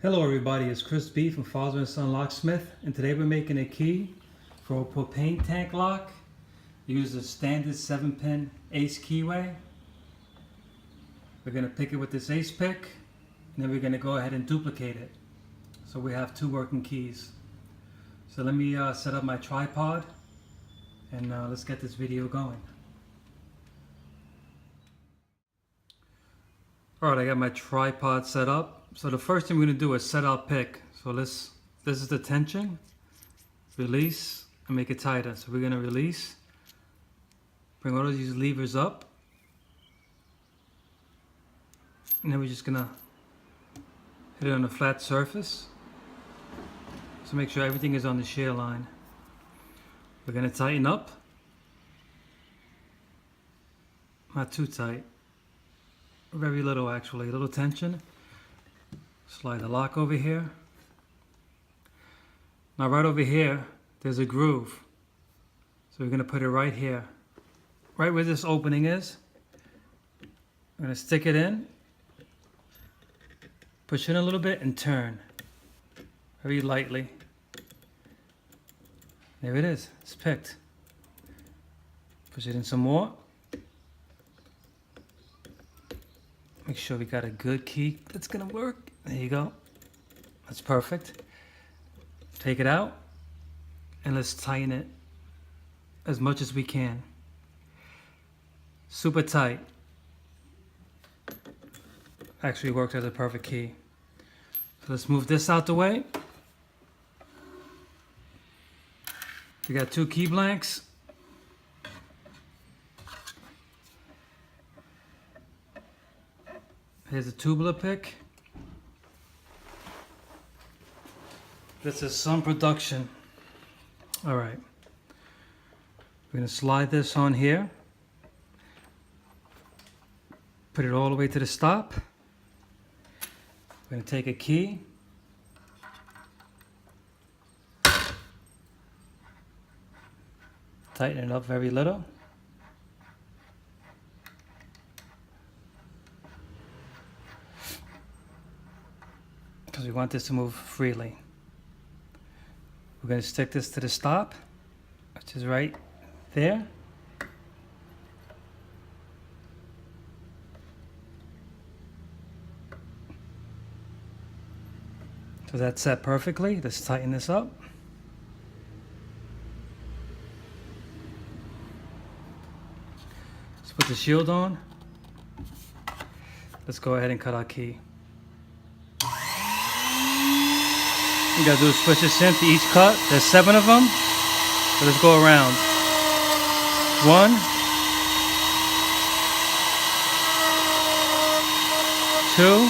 Hello everybody, it's Chris B from Father & Son Locksmith, and today we're making a key for a propane tank lock. Use the standard 7-pin ace keyway. We're going to pick it with this ace pick, and then we're going to go ahead and duplicate it. So we have two working keys. So let me set up my tripod, and let's get this video going. Alright, I got my tripod set up. So the first thing we're going to do is set our pick. So this is the tension, release, and make it tighter. So we're going to release, bring all of these levers up, and then we're just going to hit it on a flat surface. So make sure everything is on the shear line. We're going to tighten up, not too tight, very little actually, a little tension. Slide the lock over here. Now right over here, there's a groove. So we're going to put it right here. Right where this opening is. I'm going to stick it in. Push in a little bit and turn. Very lightly. There it is. It's picked. Push it in some more. Make sure we got a good key that's going to work. There you go. That's perfect. Take it out and let's tighten it as much as we can. Super tight. Actually worked as a perfect key. So let's move this out the way. We got two key blanks. Here's a tubular pick. This is some production. All right. We're going to slide this on here. Put it all the way to the stop. We're going to take a key. Tighten it up very little. Because we want this to move freely. We're going to stick this to the stop, which is right there. So that's set perfectly. Let's tighten this up. Let's put the shield on. Let's go ahead and cut our key. You gotta do is switch this in to each cut. There's 7 of them. So let's go around. 1, 2,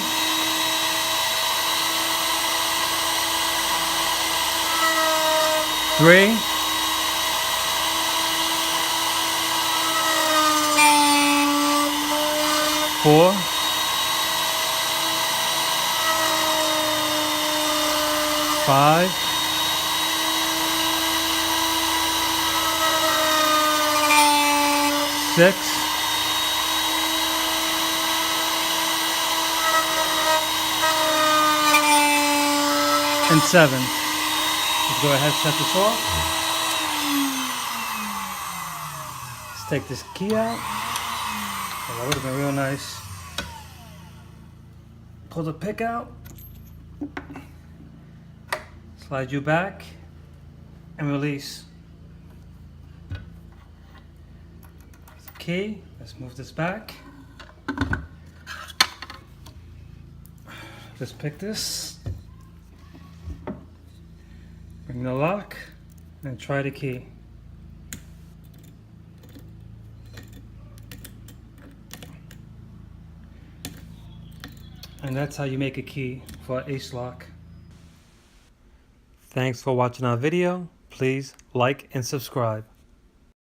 3, 4, 5, 6, 7. Let's go ahead and shut this off. Let's take this key out. Oh, that would have been real nice. Pull the pick out. Slide you back and release. Key. Let's move this back. Let's pick this. Bring the lock and try the key. And that's how you make a key for an ace lock. Thanks for watching our video. Please like and subscribe.